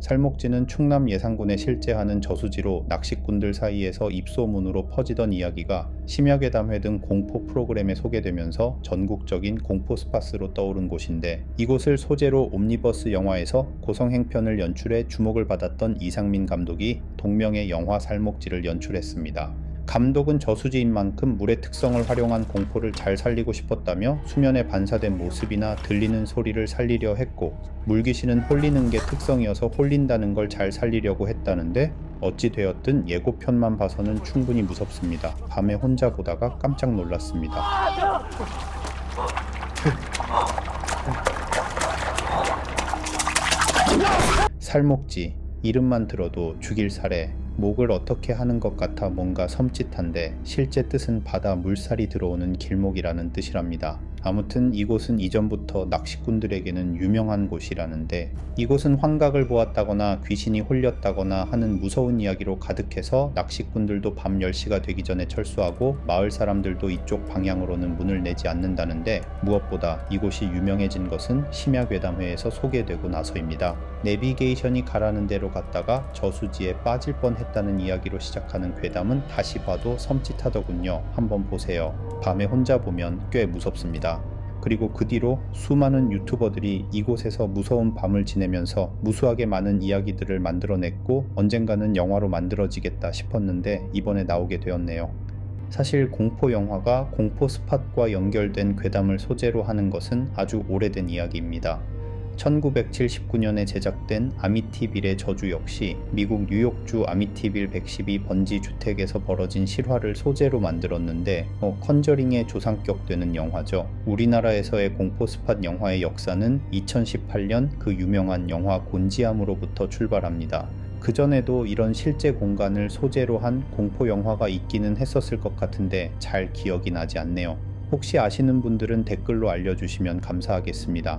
살목지는 충남 예산군에 실제하는 저수지로 낚시꾼들 사이에서 입소문으로 퍼지던 이야기가 심야괴담회 등 공포 프로그램에 소개되면서 전국적인 공포 스팟으로 떠오른 곳인데, 이곳을 소재로 옴니버스 영화에서 고성행편을 연출해 주목을 받았던 이상민 감독이 동명의 영화 살목지를 연출했습니다. 감독은 저수지인 만큼 물의 특성을 활용한 공포를 잘 살리고 싶었다며 수면에 반사된 모습이나 들리는 소리를 살리려 했고, 물귀신은 홀리는 게 특성이어서 홀린다는 걸 잘 살리려고 했다는데, 어찌 되었든 예고편만 봐서는 충분히 무섭습니다. 밤에 혼자 보다가 깜짝 놀랐습니다. 살목지, 이름만 들어도 죽일 살해, 목을 어떻게 하는 것 같아 뭔가 섬찟한데 실제 뜻은 바다 물살이 들어오는 길목이라는 뜻이랍니다. 아무튼 이곳은 이전부터 낚시꾼들에게는 유명한 곳이라는데, 이곳은 환각을 보았다거나 귀신이 홀렸다거나 하는 무서운 이야기로 가득해서 낚시꾼들도 밤 10시가 되기 전에 철수하고 마을 사람들도 이쪽 방향으로는 문을 내지 않는다는데, 무엇보다 이곳이 유명해진 것은 심야괴담회에서 소개되고 나서입니다. 내비게이션이 가라는 대로 갔다가 저수지에 빠질 뻔했다는 이야기로 시작하는 괴담은 다시 봐도 섬찟하더군요. 한번 보세요. 밤에 혼자 보면 꽤 무섭습니다. 그리고 그 뒤로 수많은 유튜버들이 이곳에서 무서운 밤을 지내면서 무수하게 많은 이야기들을 만들어냈고, 언젠가는 영화로 만들어지겠다 싶었는데 이번에 나오게 되었네요. 사실 공포 영화가 공포 스팟과 연결된 괴담을 소재로 하는 것은 아주 오래된 이야기입니다. 1979년에 제작된 아미티빌의 저주 역시 미국 뉴욕주 아미티빌 112 번지 주택에서 벌어진 실화를 소재로 만들었는데, 컨저링의 조상격 되는 영화죠. 우리나라에서의 공포 스팟 영화의 역사는 2018년 그 유명한 영화 곤지암으로부터 출발합니다. 그전에도 이런 실제 공간을 소재로 한 공포 영화가 있기는 했었을 것 같은데 잘 기억이 나지 않네요. 혹시 아시는 분들은 댓글로 알려주시면 감사하겠습니다.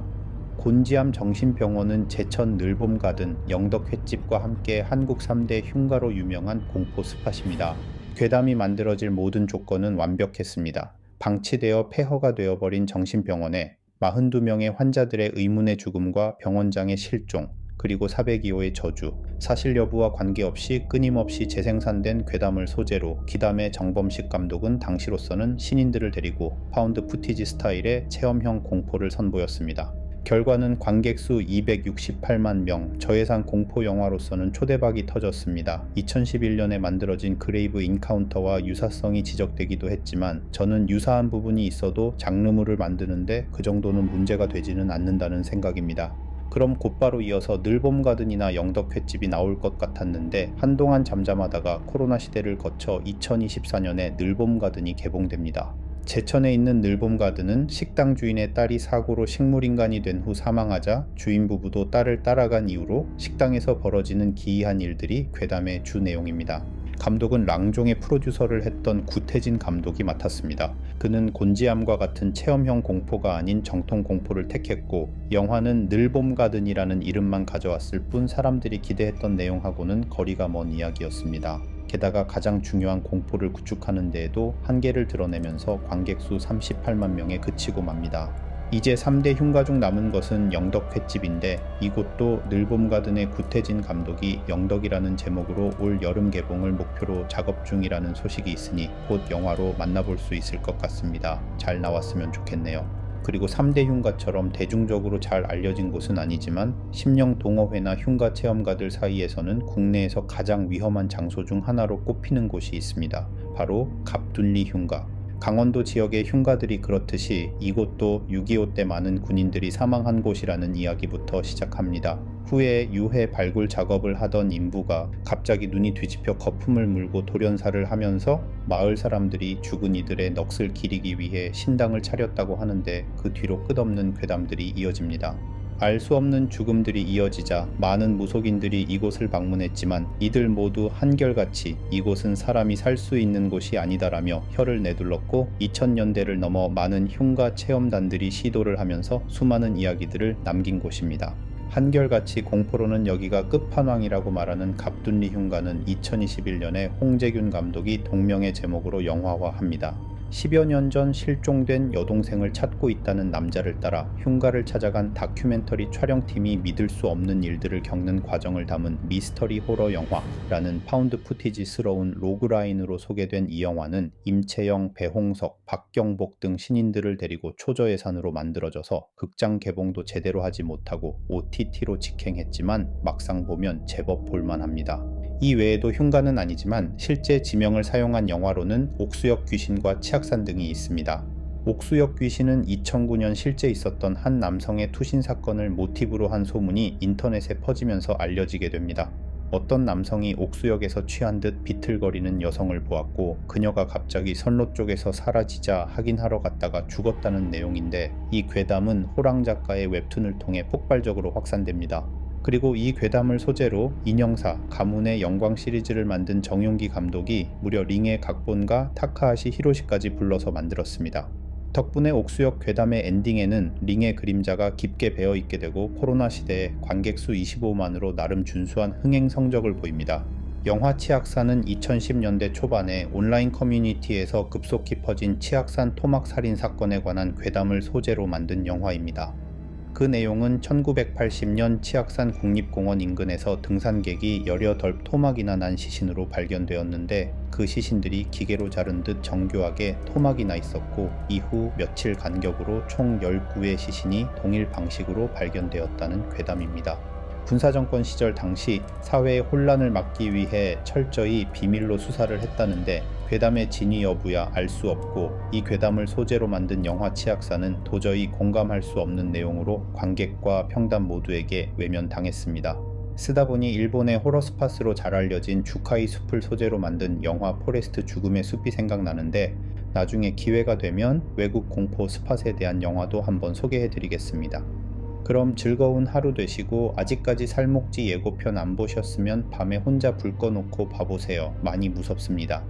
곤지암 정신병원은 제천 늘봄가든 영덕횟집과 함께 한국 3대 흉가로 유명한 공포 스팟입니다. 괴담이 만들어질 모든 조건은 완벽했습니다. 방치되어 폐허가 되어버린 정신병원에 42명의 환자들의 의문의 죽음과 병원장의 실종, 그리고 사백이호의 저주, 사실 여부와 관계없이 끊임없이 재생산된 괴담을 소재로 기담의 정범식 감독은 당시로서는 신인들을 데리고 파운드 푸티지 스타일의 체험형 공포를 선보였습니다. 결과는 관객 수 268만 명, 저예산 공포 영화로서는 초대박이 터졌습니다. 2011년에 만들어진 그레이브 인카운터와 유사성이 지적되기도 했지만, 저는 유사한 부분이 있어도 장르물을 만드는데 그 정도는 문제가 되지는 않는다는 생각입니다. 그럼 곧바로 이어서 늘봄가든이나 영덕횟집이 나올 것 같았는데, 한동안 잠잠하다가 코로나 시대를 거쳐 2024년에 늘봄가든이 개봉됩니다. 제천에 있는 늘봄가든은 식당 주인의 딸이 사고로 식물인간이 된 후 사망하자 주인 부부도 딸을 따라간 이후로 식당에서 벌어지는 기이한 일들이 괴담의 주 내용입니다. 감독은 랑종의 프로듀서를 했던 구태진 감독이 맡았습니다. 그는 곤지암과 같은 체험형 공포가 아닌 정통 공포를 택했고, 영화는 늘봄가든이라는 이름만 가져왔을 뿐 사람들이 기대했던 내용하고는 거리가 먼 이야기였습니다. 게다가 가장 중요한 공포를 구축하는 데에도 한계를 드러내면서 관객 수 38만 명에 그치고 맙니다. 이제 3대 흉가 중 남은 것은 영덕횟집인데, 이곳도 늘봄가든의 구태진 감독이 영덕이라는 제목으로 올 여름 개봉을 목표로 작업 중이라는 소식이 있으니 곧 영화로 만나볼 수 있을 것 같습니다. 잘 나왔으면 좋겠네요. 그리고 3대 흉가처럼 대중적으로 잘 알려진 곳은 아니지만 심령 동호회나 흉가 체험가들 사이에서는 국내에서 가장 위험한 장소 중 하나로 꼽히는 곳이 있습니다. 바로 갑둔리 흉가. 강원도 지역의 흉가들이 그렇듯이 이곳도 6.25 때 많은 군인들이 사망한 곳이라는 이야기부터 시작합니다. 후에 유해 발굴 작업을 하던 인부가 갑자기 눈이 뒤집혀 거품을 물고 돌연사를 하면서 마을 사람들이 죽은 이들의 넋을 기리기 위해 신당을 차렸다고 하는데, 그 뒤로 끝없는 괴담들이 이어집니다. 알 수 없는 죽음들이 이어지자 많은 무속인들이 이곳을 방문했지만 이들 모두 한결같이 이곳은 사람이 살 수 있는 곳이 아니다라며 혀를 내둘렀고, 2000년대를 넘어 많은 흉가 체험단들이 시도를 하면서 수많은 이야기들을 남긴 곳입니다. 한결같이 공포로는 여기가 끝판왕이라고 말하는 갑둔리 흉가는 2021년에 홍재균 감독이 동명의 제목으로 영화화합니다. 10여 년 전 실종된 여동생을 찾고 있다는 남자를 따라 흉가를 찾아간 다큐멘터리 촬영팀이 믿을 수 없는 일들을 겪는 과정을 담은 미스터리 호러 영화라는 파운드 푸티지스러운 로그라인으로 소개된 이 영화는 임채영, 배홍석, 박경복 등 신인들을 데리고 초저예산으로 만들어져서 극장 개봉도 제대로 하지 못하고 OTT로 직행했지만 막상 보면 제법 볼만합니다. 이 외에도 흉가는 아니지만 실제 지명을 사용한 영화로는 옥수역 귀신과 치악산 등이 있습니다. 옥수역 귀신은 2009년 실제 있었던 한 남성의 투신 사건을 모티브로 한 소문이 인터넷에 퍼지면서 알려지게 됩니다. 어떤 남성이 옥수역에서 취한 듯 비틀거리는 여성을 보았고 그녀가 갑자기 선로 쪽에서 사라지자 확인하러 갔다가 죽었다는 내용인데, 이 괴담은 호랑 작가의 웹툰을 통해 폭발적으로 확산됩니다. 그리고 이 괴담을 소재로 인형사, 가문의 영광 시리즈를 만든 정용기 감독이 무려 링의 각본가 타카하시 히로시까지 불러서 만들었습니다. 덕분에 옥수역 괴담의 엔딩에는 링의 그림자가 깊게 배어있게 되고 코로나 시대에 관객 수 25만으로 나름 준수한 흥행 성적을 보입니다. 영화 치악산은 2010년대 초반에 온라인 커뮤니티에서 급속히 퍼진 치악산 토막 살인 사건에 관한 괴담을 소재로 만든 영화입니다. 그 내용은 1980년 치악산 국립공원 인근에서 등산객이 열여 덜 토막이나 난 시신으로 발견되었는데, 그 시신들이 기계로 자른 듯 정교하게 토막이 나 있었고 이후 며칠 간격으로 총 19의 시신이 동일 방식으로 발견되었다는 괴담입니다. 군사정권 시절 당시 사회의 혼란을 막기 위해 철저히 비밀로 수사를 했다는데, 괴담의 진위 여부야 알 수 없고 이 괴담을 소재로 만든 영화 치악산은 도저히 공감할 수 없는 내용으로 관객과 평단 모두에게 외면당했습니다. 쓰다 보니 일본의 호러 스팟으로 잘 알려진 주카이 숲을 소재로 만든 영화 포레스트 죽음의 숲이 생각나는데, 나중에 기회가 되면 외국 공포 스팟에 대한 영화도 한번 소개해드리겠습니다. 그럼 즐거운 하루 되시고, 아직까지 살목지 예고편 안 보셨으면 밤에 혼자 불 꺼놓고 봐보세요. 많이 무섭습니다.